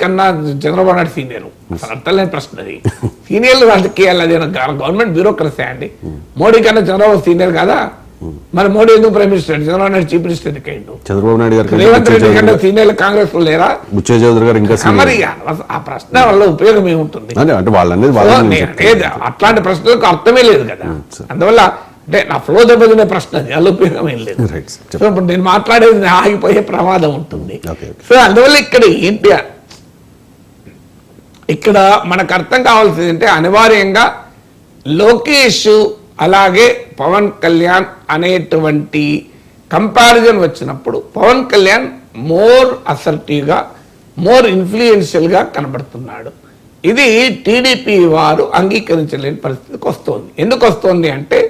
కన్నా చంద్రబాబు నాయుడు సీనియర్, అసలు అర్థం లేని ప్రశ్న అది. సీనియర్లు రాజకీయాలు అది గవర్నమెంట్ బ్యూరోక్రసీ అండి. మోడీ కన్నా చంద్రబాబు సీనియర్ కదా, మరి మోడీ ఎందుకు prime minister, Chandrababu Naidu chief minister ఎందుకైండు? చంద్రబాబు నాయుడు గారు రేవంత్ రెడ్డి కన్నా సీనియర్లు కాంగ్రెస్ లో లేరా? మరి ఆ ప్రశ్న వల్ల ఉపయోగం ఏముంటుంది? అట్లాంటి ప్రశ్నలకు అర్థమే లేదు కదా. అందువల్ల అంటే నా ఫ్లో దెబ్బతినే ప్రశ్న అది, అల్ల ఉపయోగం ఏం లేదు. సో ఇప్పుడు నేను మాట్లాడేది ఆగిపోయే ప్రమాదం ఉంటుంది. సో అందువల్ల ఇక్కడ ఏంటి, ఇక్కడ మనకు అర్థం కావాల్సింది అంటే అనివార్యంగా లోకేష్ అలాగే పవన్ కళ్యాణ్ అనేటువంటి కంపారిజన్ వచ్చినప్పుడు పవన్ కళ్యాణ్ మోర్ అసర్టివ్గా, మోర్ ఇన్ఫ్లుయెన్షియల్గా కనబడుతున్నాడు. ఇది టీడీపీ వారు అంగీకరించలేని పరిస్థితికి వస్తుంది. ఎందుకు వస్తుంది అంటే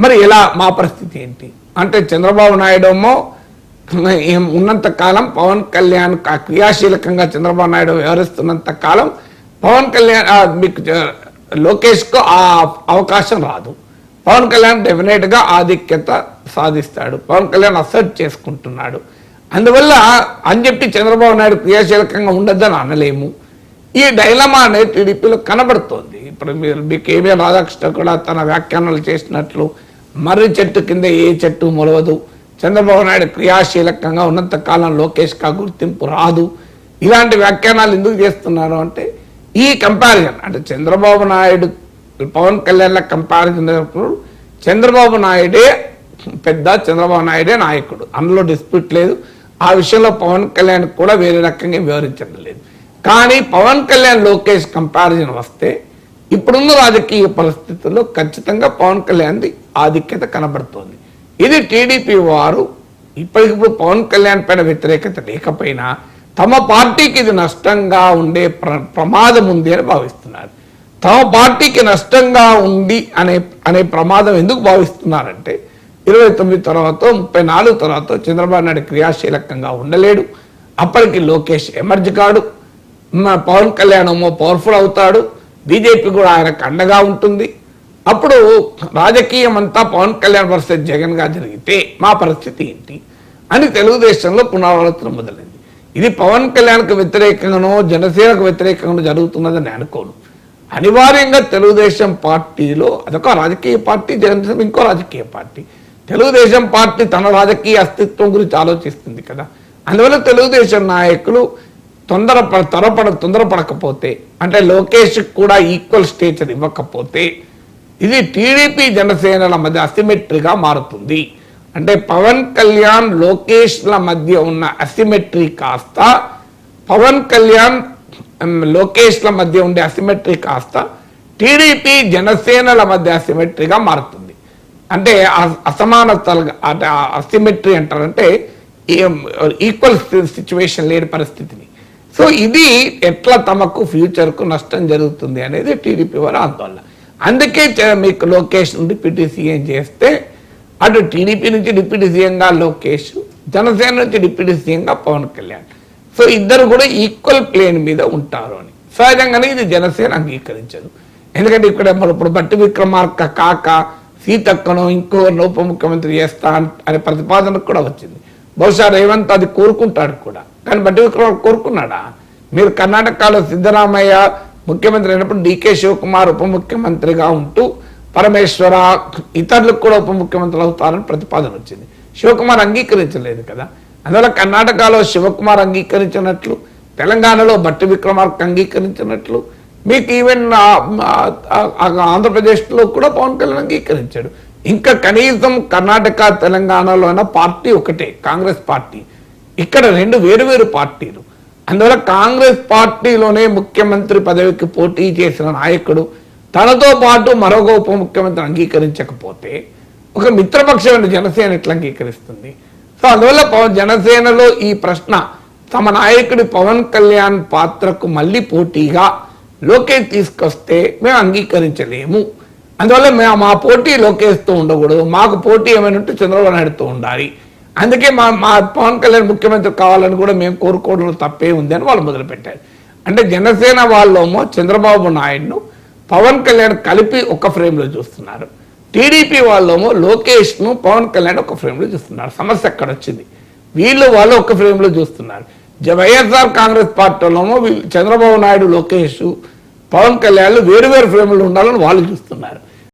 మరి ఎలా, మా పరిస్థితి ఏంటి అంటే చంద్రబాబు నాయుడు ఏమో ఉన్నంత కాలం పవన్ కళ్యాణ్ క్రియాశీలకంగా చంద్రబాబు నాయుడు వ్యవహరిస్తున్నంత కాలం పవన్ కళ్యాణ్ మీకు లోకేష్కు ఆ అవకాశం రాదు. పవన్ కళ్యాణ్ డెఫినెట్గా ఆధిక్యత సాధిస్తాడు, పవన్ కళ్యాణ్ అసర్ట్ చేసుకుంటున్నాడు. అందువల్ల అని చెప్పి చంద్రబాబు నాయుడు క్రియాశీలకంగా ఉండద్దని అనలేము. ఈ డైలమా అనేది టీడీపీలో కనబడుతోంది. ఇప్పుడు మీకు కేవీ రాధాకృష్ణ కూడా తన వ్యాఖ్యానాలు చేసినట్లు మర్రి చెట్టు కింద ఏ చెట్టు మొలవదు, చంద్రబాబు నాయుడు క్రియాశీలకంగా ఉన్నంత కాలం లోకేష్గా గుర్తింపు రాదు, ఇలాంటి వ్యాఖ్యానాలు ఎందుకు చేస్తున్నారు అంటే ఈ కంపారిజన్ అంటే చంద్రబాబు నాయుడు పవన్ కళ్యాణ్ కంపారిజన్ చంద్రబాబు నాయుడే పెద్ద, చంద్రబాబు నాయుడే నాయకుడు, అందులో డిస్ప్యూట్ లేదు. ఆ విషయంలో పవన్ కళ్యాణ్ కూడా వేరే రకంగా వివరించడం లేదు. కానీ పవన్ కళ్యాణ్ లోకేష్ కంపారిజన్ వస్తే ఇప్పుడున్న రాజకీయ పరిస్థితుల్లో ఖచ్చితంగా పవన్ కళ్యాణ్ది ఆధిక్యత కనబడుతోంది. ఇది టీడీపీ వారు ఇప్పటికిప్పుడు పవన్ కళ్యాణ్ పైన వ్యతిరేకత లేకపోయినా తమ పార్టీకి ఇది నష్టంగా ఉండే ప్రమాదం ఉంది అని భావిస్తున్నారు. తమ పార్టీకి నష్టంగా ఉంది అనే ప్రమాదం ఎందుకు భావిస్తున్నారంటే 29 తర్వాత 34 తర్వాత చంద్రబాబు నాయుడు క్రియాశీలకంగా ఉండలేడు, అప్పటికి లోకేష్ ఎమర్జ్ కాడు, పవన్ కళ్యాణ్ ఏమో పవర్ఫుల్ అవుతాడు, బీజేపీ కూడా ఆయనకు అండగా ఉంటుంది. అప్పుడు రాజకీయం అంతా పవన్ కళ్యాణ్ వర్సెస్ జగన్గా జరిగితే మా పరిస్థితి ఏంటి అని తెలుగుదేశంలో పునరాలోచన మొదలైంది. ఇది పవన్ కళ్యాణ్కు వ్యతిరేకంగానో జనసేనకు వ్యతిరేకంగానో జరుగుతున్నదని అనుకోను. అనివార్యంగా తెలుగుదేశం పార్టీలో అదొక రాజకీయ పార్టీ, జనసేన ఇంకో రాజకీయ పార్టీ. తెలుగుదేశం పార్టీ తన రాజకీయ అస్తిత్వం గురించి ఆలోచిస్తుంది కదా. అందువల్ల తెలుగుదేశం నాయకులు తొందరపడకపోతే అంటే లోకేష్ కూడా ఈక్వల్ స్టేచర్ ఇవ్వకపోతే ఇది టీడీపీ జనసేనల మధ్య అసిమెట్రీగా మారుతుంది. అంటే పవన్ కళ్యాణ్ లోకేష్ల మధ్య ఉన్న అసిమెట్రీ కాస్త పవన్ కళ్యాణ్ లోకేష్ల మధ్య ఉండే అసిమెట్రీ కాస్త టీడీపీ జనసేనల మధ్య అసిమెట్రీగా మారుతుంది. అంటే అసమానతలు అంటే అసిమెట్రీ అంటారంటే ఈక్వల్ సిచ్యువేషన్ లేని పరిస్థితిని. సో ఇది ఎట్లా తమకు ఫ్యూచర్కు నష్టం జరుగుతుంది అనేది టీడీపీ వారి ఆందోళన. అందుకే మీకు లోకేష్ డిప్యూటీ సీఎం చేస్తే అటు టీడీపీ నుంచి డిప్యూటీ సీఎంగా లోకేష్, జనసేన నుంచి డిప్యూటీ సీఎంగా పవన్ కళ్యాణ్. సో ఇద్దరు కూడా ఈక్వల్ ప్లేన్ మీద ఉంటారు అని సహజంగానే ఇది జనసేన అంగీకరించదు. ఎందుకంటే ఇక్కడ ఇప్పుడు బట్టి విక్రమార్క కాక సీతక్కను ఇంకోరిని ఉప ముఖ్యమంత్రి చేస్తా అనే ప్రతిపాదన కూడా వచ్చింది. బహుశా రేవంత్ అది కోరుకుంటాడు కూడా, కానీ బట్టి విక్రమార్క కోరుకున్నాడా? మీరు కర్ణాటకలో సిద్ధరామయ్య ముఖ్యమంత్రి అయినప్పుడు డీకే శివకుమార్ ఉప ముఖ్యమంత్రిగా ఉంటూ పరమేశ్వర ఇతరులకు కూడా ఉప ముఖ్యమంత్రులు అవుతారని ప్రతిపాదన వచ్చింది. శివకుమార్ అంగీకరించలేదు కదా. అందువల్ల కర్ణాటకలో శివకుమార్ అంగీకరించినట్లు, తెలంగాణలో బట్టి విక్రమార్క అంగీకరించినట్లు, మీకు ఈవెన్ ఆంధ్రప్రదేశ్లో కూడా పవన్ కళ్యాణ్ అంగీకరించాడు. ఇంకా కనీసం కర్ణాటక తెలంగాణలో అయినా పార్టీ ఒకటే, కాంగ్రెస్ పార్టీ. ఇక్కడ రెండు వేరు పార్టీలు. అందువల్ల కాంగ్రెస్ పార్టీలోనే ముఖ్యమంత్రి పదవికి పోటీ చేసిన నాయకుడు తనతో పాటు మరొక ఉప ముఖ్యమంత్రి అంగీకరించకపోతే ఒక మిత్రపక్షమైన జనసేన ఎట్లా అంగీకరిస్తుంది? సో అందువల్ల జనసేనలో ఈ ప్రశ్న తమ నాయకుడి పవన్ కళ్యాణ్ పాత్రకు మళ్ళీ పోటీగా లోకేష్ తీసుకొస్తే మేము అంగీకరించలేము. అందువల్ల మేము మా పోటీ లోకేష్తో ఉండకూడదు, మాకు పోటీ ఏమైనా ఉంటే చంద్రబాబు నాయుడుతో ఉండాలి. అందుకే మా పవన్ కళ్యాణ్ ముఖ్యమంత్రి కావాలని కూడా మేము కోరుకోవడంలో తప్పే ఉంది అని వాళ్ళు మొదలుపెట్టారు. అంటే జనసేన వాళ్ళేమో చంద్రబాబు నాయుడును పవన్ కళ్యాణ్ కలిపి ఒక ఫ్రేమ్లో చూస్తున్నారు, టీడీపీ వాళ్ళేమో లోకేష్ను పవన్ కళ్యాణ్ ఒక ఫ్రేమ్లో చూస్తున్నారు. సమస్య ఎక్కడ వచ్చింది? వాళ్ళు ఒక ఫ్రేమ్లో చూస్తున్నారు. వైఎస్ఆర్ కాంగ్రెస్ పార్టీలోనో చంద్రబాబు నాయుడు, లోకేష్, పవన్ కళ్యాణ్ వేరు వేరు ఫ్రేములు ఉండాలని వాళ్ళు చూస్తున్నారు.